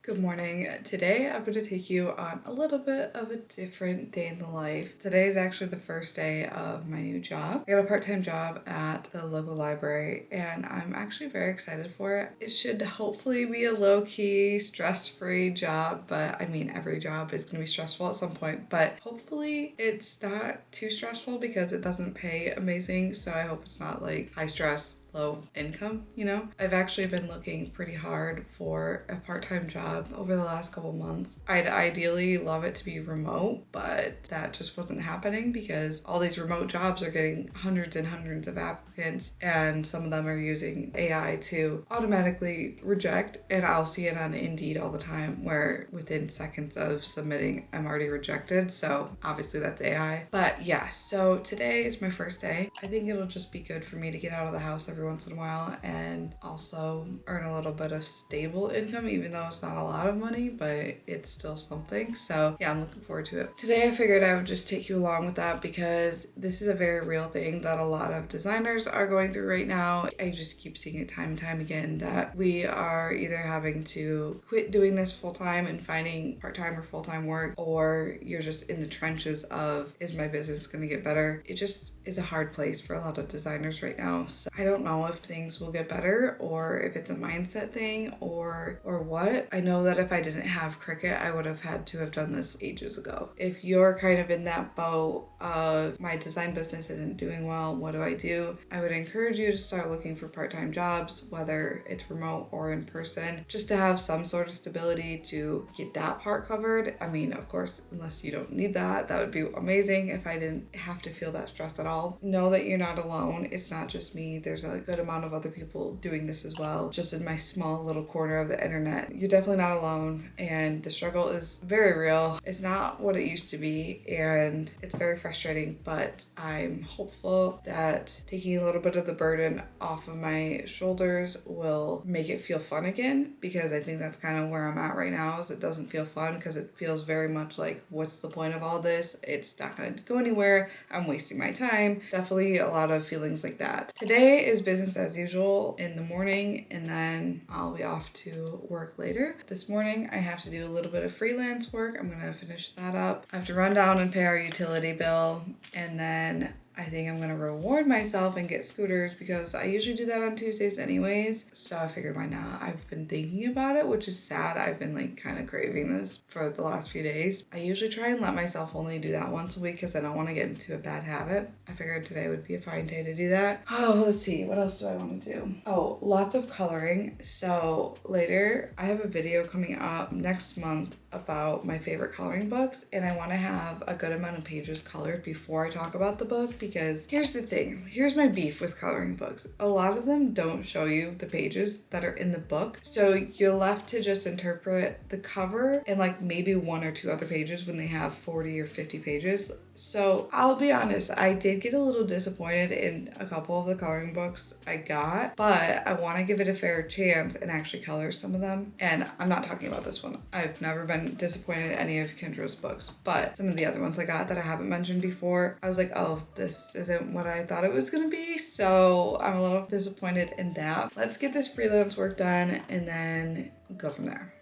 Good morning. Today I'm going to take you on a little bit of a different day in the life. Today is actually the first day of my new job. I got a part-time job at the local library and I'm actually very excited for it. It should hopefully be a low-key, stress-free job, but I mean every job is going to be stressful at some point, but hopefully it's not too stressful because it doesn't pay amazing, so I hope it's not like high stress, low income, you know? I've actually been looking pretty hard for a part-time job over the last couple months. I'd ideally love it to be remote, but that just wasn't happening because all these remote jobs are getting hundreds and hundreds of applicants, and some of them are using AI to automatically reject, and I'll see it on Indeed all the time where within seconds of submitting I'm already rejected, so obviously that's AI. But yeah, so today is my first day. I think it'll just be good for me to get out of the house every once in a while and also earn a little bit of stable income, even though it's not a lot of money, but it's still something. So yeah, I'm looking forward to it. Today I figured I would just take you along with that because this is a very real thing that a lot of designers are going through right now. I just keep seeing it time and time again that we are either having to quit doing this full-time and finding part-time or full-time work, or you're just in the trenches of, is my business going to get better? It just is a hard place for a lot of designers right now. So I don't know if things will get better or if it's a mindset thing or what. I know that if I didn't have Cricut, I would have had to have done this ages ago. If you're kind of in that boat of my design business isn't doing well, what do I do? I would encourage you to start looking for part-time jobs, whether it's remote or in person, just to have some sort of stability to get that part covered. I mean, of course, unless you don't need that, that would be amazing if I didn't have to feel that stress at all. Know that you're not alone. It's not just me. There's a good amount of other people doing this as well, just in my small little corner of the internet. You're definitely not alone, and the struggle is very real. It's not what it used to be, and it's very frustrating, but I'm hopeful that taking a little bit of the burden off of my shoulders will make it feel fun again, because I think that's kind of where I'm at right now, is it doesn't feel fun because it feels very much like, what's the point of all this? It's not going to go anywhere. I'm wasting my time. Definitely a lot of feelings like that. Today is business as usual in the morning, and then I'll be off to work later. This morning I have to do a little bit of freelance work. I'm gonna finish that up. I have to run down and pay our utility bill, and then I think I'm going to reward myself and get scooters because I usually do that on Tuesdays anyways. So I figured why not? I've been thinking about it, which is sad. I've been like kind of craving this for the last few days. I usually try and let myself only do that once a week because I don't want to get into a bad habit. I figured today would be a fine day to do that. Oh, let's see. What else do I want to do? Oh, lots of coloring. So later I have a video coming up next month about my favorite coloring books, and I want to have a good amount of pages colored before I talk about the book. Because here's the thing, here's my beef with coloring books. A lot of them don't show you the pages that are in the book. So you're left to just interpret the cover and like maybe one or two other pages when they have 40 or 50 pages. So I'll be honest, I did get a little disappointed in a couple of the coloring books I got, but I want to give it a fair chance and actually color some of them. And I'm not talking about this one. I've never been disappointed in any of Kendra's books, but some of the other ones I got that I haven't mentioned before, I was like, oh, this isn't what I thought it was gonna be. So I'm a little disappointed in that. Let's get this freelance work done and then go from there.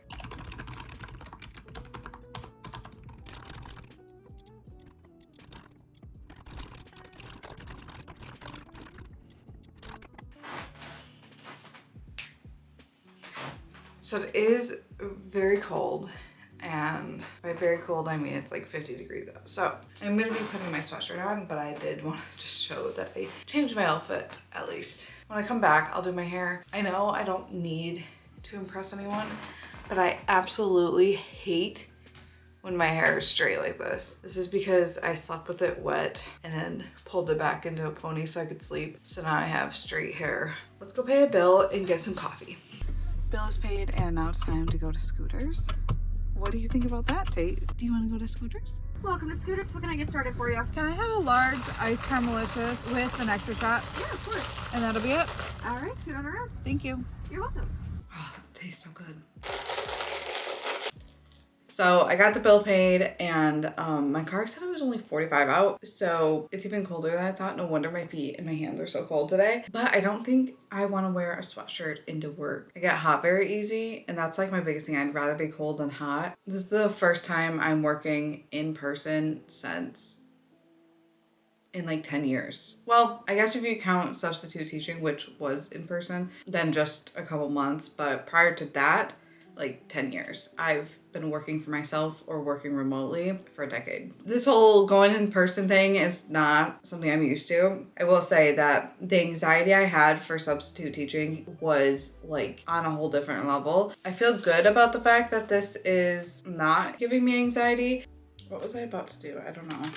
So it is very cold, and by very cold I mean it's like 50 degrees though. So I'm gonna be putting my sweatshirt on, but I did want to just show that I changed my outfit at least. When I come back, I'll do my hair. I know I don't need to impress anyone, but I absolutely hate when my hair is straight like this. This is because I slept with it wet and then pulled it back into a pony so I could sleep. So now I have straight hair. Let's go pay a bill and get some coffee. Bill is paid, and now it's time to go to Scooters. What do you think about that, Tate? Do you want to go to Scooters? Welcome to Scooters. What can I get started for you? Can I have a large iced caramelicious with an extra shot? Yeah, of course. And that'll be it? All right, scoot on around. Thank you. You're welcome. Oh, that tastes so good. So I got the bill paid, and my car said it was only 45 out. So it's even colder than I thought. No wonder my feet and my hands are so cold today. But I don't think I want to wear a sweatshirt into work. I get hot very easy, and that's like my biggest thing. I'd rather be cold than hot. This is the first time I'm working in person since in like 10 years. Well, I guess if you count substitute teaching, which was in person, then just a couple months. But prior to that, like 10 years. I've been working for myself or working remotely for a decade. This whole going in person thing is not something I'm used to. I will say that the anxiety I had for substitute teaching was like on a whole different level. I feel good about the fact that this is not giving me anxiety. What was I about to do? I don't know.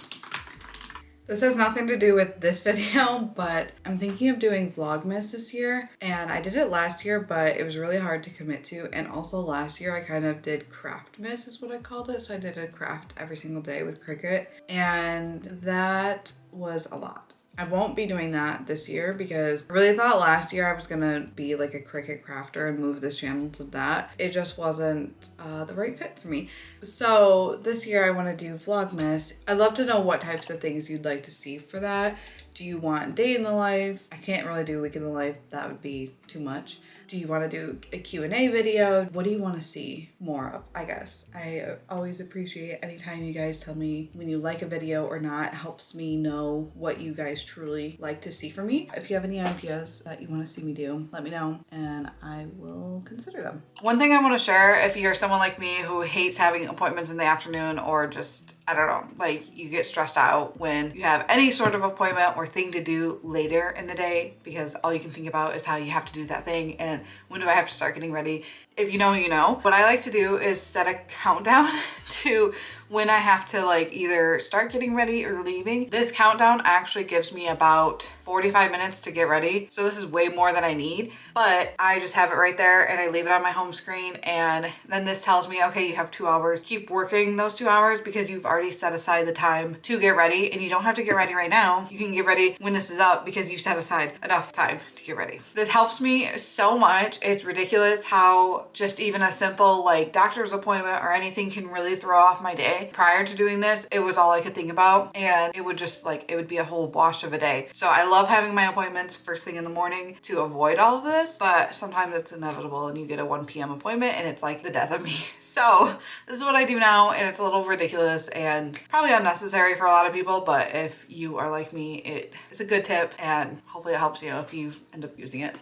This has nothing to do with this video, but I'm thinking of doing Vlogmas this year, and I did it last year, but it was really hard to commit to. And also last year I kind of did Craftmas is what I called it. So I did a craft every single day with Cricut, and that was a lot. I won't be doing that this year because I really thought last year I was gonna be like a Cricut crafter and move this channel to that. It just wasn't the right fit for me. So this year I want to do Vlogmas. I'd love to know what types of things you'd like to see for that. Do you want day in the life? I can't really do week in the life. That would be too much. Do you want to do a Q&A video? What do you want to see more of, I guess? I always appreciate anytime you guys tell me when you like a video or not. It helps me know what you guys truly like to see from me. If you have any ideas that you want to see me do, let me know and I will consider them. One thing I want to share, if you're someone like me who hates having appointments in the afternoon or just, I don't know, like you get stressed out when you have any sort of appointment or thing to do later in the day because all you can think about is how you have to do that thing and when do I have to start getting ready? If you know, you know. What I like to do is set a countdown to when I have to like either start getting ready or leaving. This countdown actually gives me about 45 minutes to get ready. So this is way more than I need, but I just have it right there and I leave it on my home screen. And then this tells me, okay, you have 2 hours. Keep working those 2 hours because you've already set aside the time to get ready, and you don't have to get ready right now. You can get ready when this is up because you set aside enough time to get ready. This helps me so much. It's ridiculous how just even a simple like doctor's appointment or anything can really throw off my day. Prior to doing this, it was all I could think about and it would just like, it would be a whole wash of a day. So I love having my appointments first thing in the morning to avoid all of this, but sometimes it's inevitable and you get a 1 p.m. appointment and it's like the death of me. So this is what I do now, and it's a little ridiculous and probably unnecessary for a lot of people, but if you are like me, it is a good tip and hopefully it helps you if you end up using it.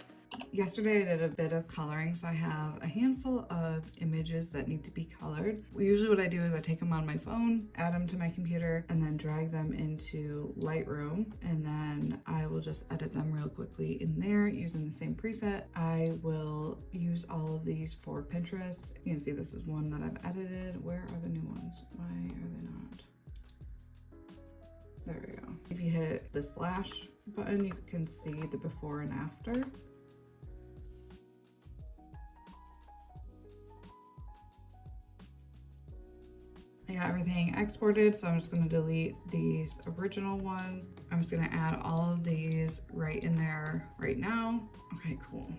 Yesterday I did a bit of coloring, so I have a handful of images that need to be colored. Usually what I do is I take them on my phone, add them to my computer, and then drag them into Lightroom, and then I will just edit them real quickly in there using the same preset. I will use all of these for Pinterest. You can see this is one that I've edited. Where are the new ones? Why are they not? There we go. If you hit the slash button, you can see the before and after. I got everything exported, so I'm just gonna delete these original ones. I'm just gonna add all of these right in there right now. Okay, cool.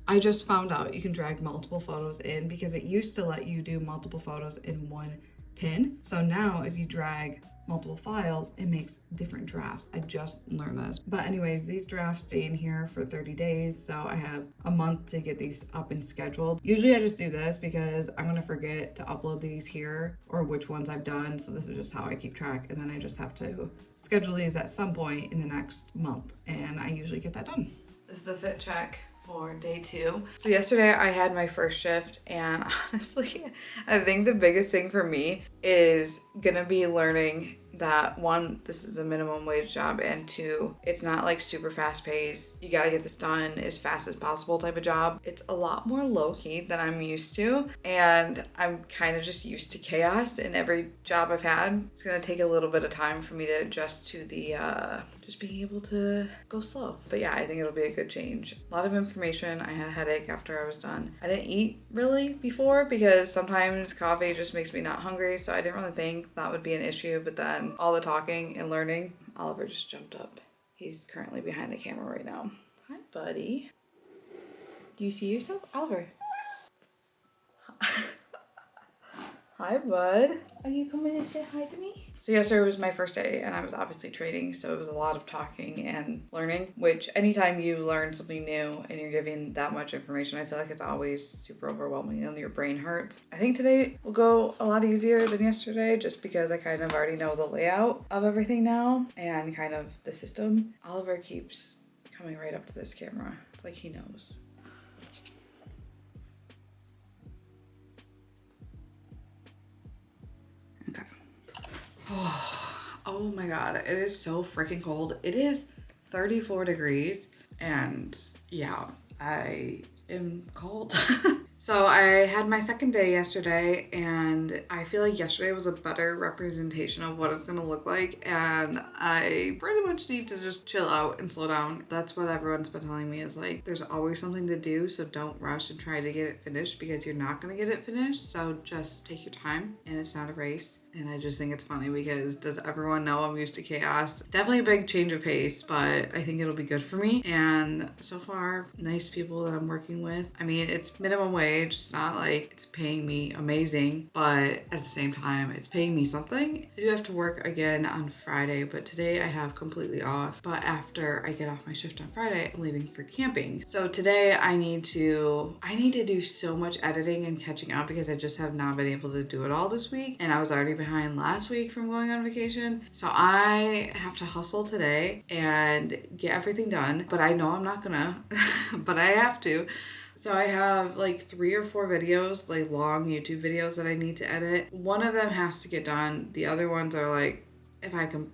I just found out you can drag multiple photos in because it used to let you do multiple photos in one pin. So now if you drag multiple files, it makes different drafts. I just learned this. But anyways, these drafts stay in here for 30 days. So I have a month to get these up and scheduled. Usually I just do this because I'm gonna forget to upload these here or which ones I've done. So this is just how I keep track. And then I just have to schedule these at some point in the next month. And I usually get that done. This is the fit check for day 2. So yesterday I had my first shift, and honestly, I think the biggest thing for me is gonna be learning that 1, this is a minimum wage job, and 2, it's not like super fast paced. You gotta get this done as fast as possible type of job. It's a lot more low key than I'm used to, and I'm kind of just used to chaos in every job I've had. It's gonna take a little bit of time for me to adjust to the just being able to go slow. But yeah, I think it'll be a good change. A lot of information. I had a headache after I was done. I didn't eat really before because sometimes coffee just makes me not hungry, so I didn't really think that would be an issue. But then all the talking and learning, Oliver just jumped up. He's currently behind the camera right now. Hi, buddy. Do you see yourself? Oliver. Hi, bud. Are you coming to say hi to me? So yesterday was my first day and I was obviously training, so it was a lot of talking and learning, which anytime you learn something new and you're giving that much information, I feel like it's always super overwhelming and your brain hurts. I think today will go a lot easier than yesterday just because I kind of already know the layout of everything now and kind of the system. Oliver keeps coming right up to this camera. It's like he knows. Okay. Oh my god, it is so freaking cold. It is 34 degrees and yeah, I am cold. So I had my second day yesterday and I feel like yesterday was a better representation of what it's gonna look like, and I pretty much need to just chill out and slow down. That's what everyone's been telling me, is like there's always something to do, so don't rush and try to get it finished because you're not gonna get it finished. So just take your time and it's not a race. And I just think it's funny because does everyone know I'm used to chaos? Definitely a big change of pace, but I think it'll be good for me. And so far, nice people that I'm working with. I mean, it's minimum wage. It's not like it's paying me amazing, but at the same time, it's paying me something. I do have to work again on Friday, but today I have completely off. But after I get off my shift on Friday, I'm leaving for camping. So today I need to do so much editing and catching up because I just have not been able to do it all this week. And I was already behind last week from going on vacation. So I have to hustle today and get everything done, but I know I'm not gonna, but I have to. So I have like 3 or 4 videos, like long YouTube videos that I need to edit. One of them has to get done. The other ones are like, if I can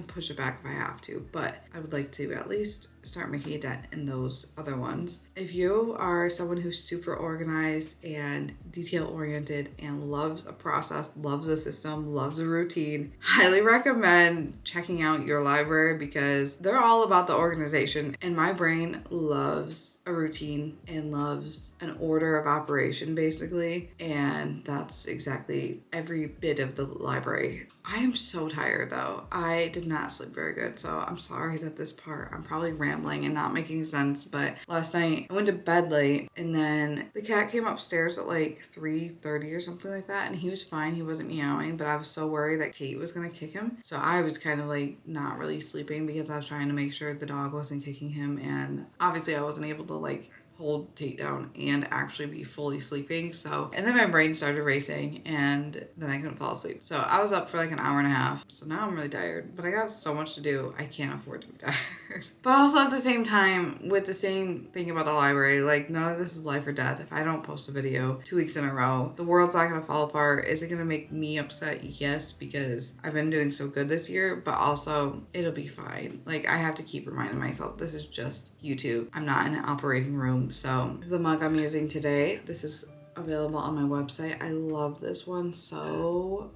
push it back if I have to, but I would like to at least start making a dent in those other ones. If you are someone who's super organized and detail oriented and loves a process, loves a system, loves a routine, highly recommend checking out your library because they're all about the organization. And my brain loves a routine and loves an order of operation basically. And that's exactly every bit of the library. I am so tired though. I did not sleep very good, so I'm sorry that this part I'm probably rambling and not making sense, but last night I went to bed late and then the cat came upstairs at like 3:30 or something like that, and he was fine. He wasn't meowing, but I was so worried that Tate was gonna kick him, so I was kind of like not really sleeping because I was trying to make sure the dog wasn't kicking him, and obviously I wasn't able to like hold Tate down and actually be fully sleeping. So, and then my brain started racing and then I couldn't fall asleep. So I was up for like an hour and a half. So now I'm really tired, but I got so much to do. I can't afford to be tired. But also at the same time, with the same thing about the library, like none of this is life or death. If I don't post a video 2 weeks in a row, the world's not gonna fall apart. Is it gonna make me upset? Yes, because I've been doing so good this year, but also it'll be fine. Like I have to keep reminding myself, this is just YouTube. I'm not in an operating room. So this is the mug I'm using today. This is available on my website. I love this one so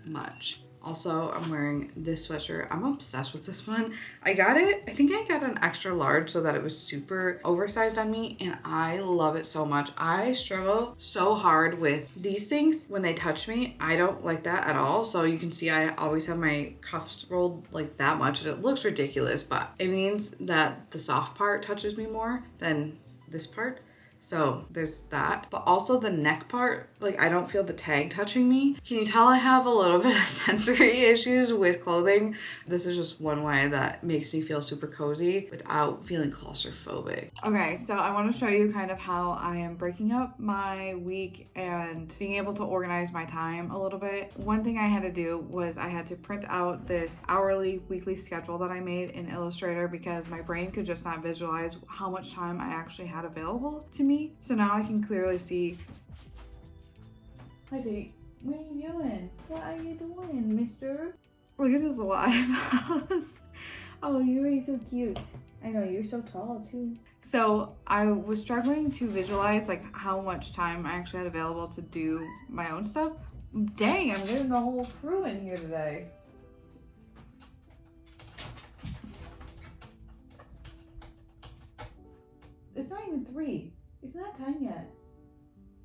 much. Also, I'm wearing this sweatshirt. I'm obsessed with this one. I think I got an extra large so that it was super oversized on me, and I love it so much. I struggle so hard with these things when they touch me. I don't like that at all. So you can see I always have my cuffs rolled like that much, and it looks ridiculous, but it means that the soft part touches me more than this part. So there's that, but also the neck part, like I don't feel the tag touching me. Can you tell I have a little bit of sensory issues with clothing? This is just one way that makes me feel super cozy without feeling claustrophobic. Okay, so I want to show you kind of how I am breaking up my week and being able to organize my time a little bit. One thing I had to do was I had to print out this hourly, weekly schedule that I made in Illustrator because my brain could just not visualize how much time I actually had available to me. So now I can clearly see. Hi Tate, what are you doing? What are you doing, mister? Look at his live house. Oh, you're so cute. I know, you're so tall too. So I was struggling to visualize like how much time I actually had available to do my own stuff. Dang, I'm getting the whole crew in here today. It's not even 3. It's not time yet.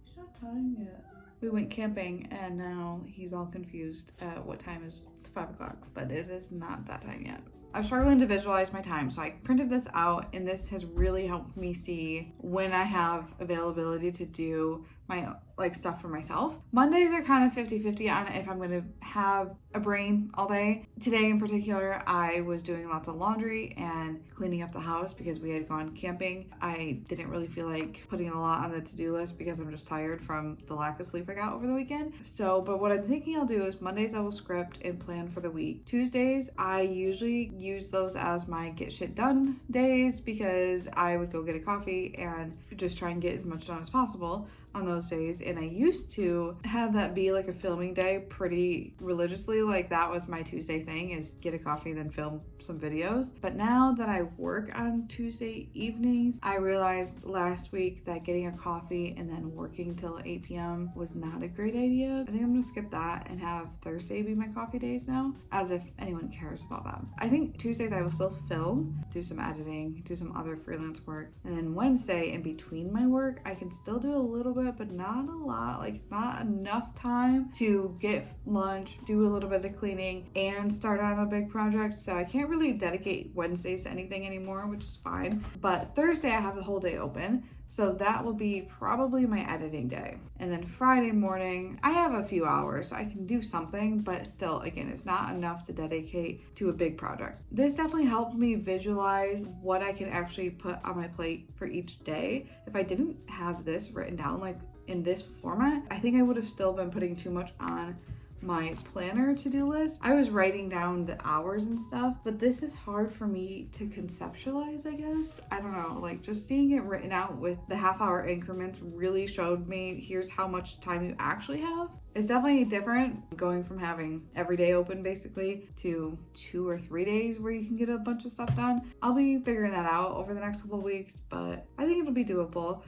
It's not time yet. We went camping and now he's all confused at what time is 5 o'clock, but it is not that time yet. I was struggling to visualize my time, so I printed this out, and this has really helped me see when I have availability to do my like stuff for myself. Mondays are kind of 50-50 on if I'm gonna have a brain all day. Today in particular, I was doing lots of laundry and cleaning up the house because we had gone camping. I didn't really feel like putting a lot on the to-do list because I'm just tired from the lack of sleep I got over the weekend. So, but what I'm thinking I'll do is Mondays I will script and plan for the week. Tuesdays, I usually use those as my get shit done days because I would go get a coffee and just try and get as much done as possible on those days. And I used to have that be like a filming day pretty religiously. Like that was my Tuesday thing, is get a coffee, then film some videos. But now that I work on Tuesday evenings, I realized last week that getting a coffee and then working till 8 p.m. was not a great idea. I think I'm gonna skip that and have Thursday be my coffee days now, as if anyone cares about that. I think Tuesdays I will still film, do some editing, do some other freelance work. And then Wednesday, in between my work, I can still do a little bit, but not a lot. Like it's not enough time to get lunch, do a little bit of cleaning, and start on a big project. So I can't really dedicate Wednesdays to anything anymore, which is fine. But Thursday I have the whole day open. So that will be probably my editing day. And then Friday morning, I have a few hours, so I can do something, but still, again, it's not enough to dedicate to a big project. This definitely helped me visualize what I can actually put on my plate for each day. If I didn't have this written down like in this format, I think I would have still been putting too much on my planner to-do list. I was writing down the hours and stuff, but this is hard for me to conceptualize, I guess. I don't know, like just seeing it written out with the half-hour increments really showed me here's how much time you actually have. It's definitely different going from having every day open basically to 2 or 3 days where you can get a bunch of stuff done. I'll be figuring that out over the next couple of weeks, but I think it'll be doable.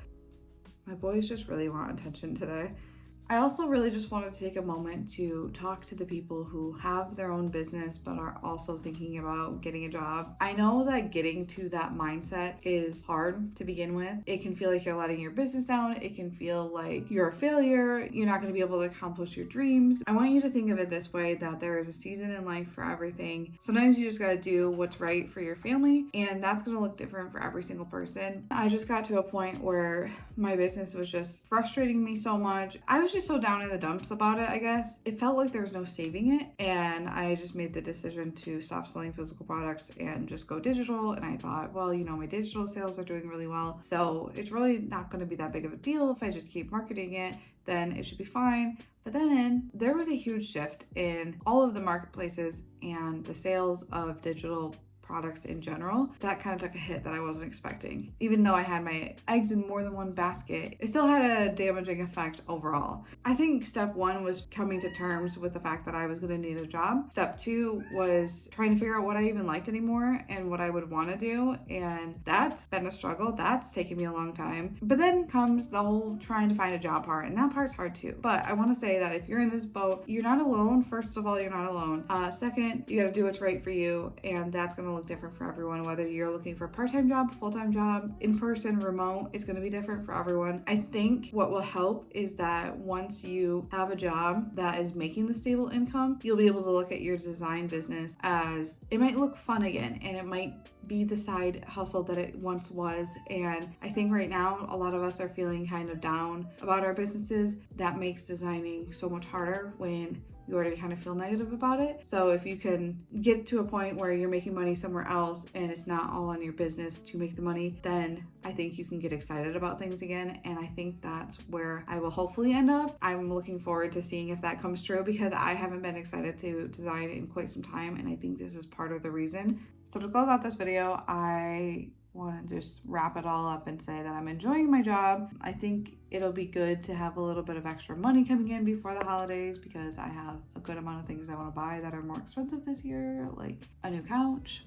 My boys just really want attention today. I also really just wanted to take a moment to talk to the people who have their own business but are also thinking about getting a job. I know that getting to that mindset is hard to begin with. It can feel like you're letting your business down. It can feel like you're a failure. You're not going to be able to accomplish your dreams. I want you to think of it this way, that there is a season in life for everything. Sometimes you just got to do what's right for your family, and that's going to look different for every single person. I just got to a point where my business was just frustrating me so much. I was just so down in the dumps about it, I guess. It felt like there was no saving it, and I just made the decision to stop selling physical products and just go digital. And I thought, well, you know, my digital sales are doing really well, so it's really not going to be that big of a deal if I just keep marketing it, then it should be fine. But then there was a huge shift in all of the marketplaces and the sales of digital products in general. That kind of took a hit that I wasn't expecting. Even though I had my eggs in more than one basket, it still had a damaging effect overall. I think step one was coming to terms with the fact that I was going to need a job. Step two was trying to figure out what I even liked anymore and what I would want to do. And that's been a struggle. That's taken me a long time. But then comes the whole trying to find a job part, and that part's hard too. But I want to say that if you're in this boat, you're not alone. First of all, you're not alone. Second, you got to do what's right for you, and that's going to look different for everyone. Whether you're looking for a part-time job, full-time job, in-person, remote, it's going to be different for everyone. I think what will help is that once you have a job that is making the stable income, you'll be able to look at your design business as it might look fun again, and it might be the side hustle that it once was. And I think right now a lot of us are feeling kind of down about our businesses. That makes designing so much harder when you already kind of feel negative about it. So if you can get to a point where you're making money somewhere else and it's not all on your business to make the money, then I think you can get excited about things again. And I think that's where I will hopefully end up. I'm looking forward to seeing if that comes true, because I haven't been excited to design in quite some time, and I think this is part of the reason. So to close out this video, I want to just wrap it all up and say that I'm enjoying my job. I think it'll be good to have a little bit of extra money coming in before the holidays, because I have a good amount of things I want to buy that are more expensive this year, like a new couch.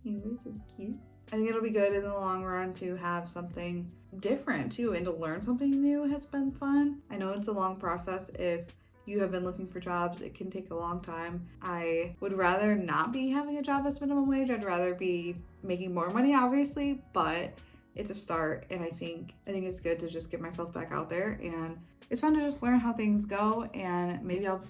You are so cute. I think it'll be good in the long run to have something different too, and to learn something new has been fun. I know it's a long process. If you have been looking for jobs, it can take a long time. I would rather not be having a job that's minimum wage. I'd rather be making more money, obviously, but it's a start, and I think it's good to just get myself back out there, and it's fun to just learn how things go, and maybe I'll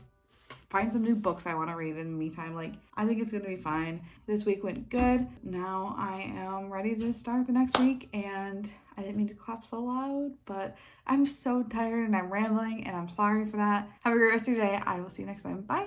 find some new books I want to read in the meantime. Like, I think it's going to be fine. This week went good. Now I am ready to start the next week, and I didn't mean to clap so loud, but I'm so tired and I'm rambling and I'm sorry for that. Have a great rest of your day. I will see you next time. Bye.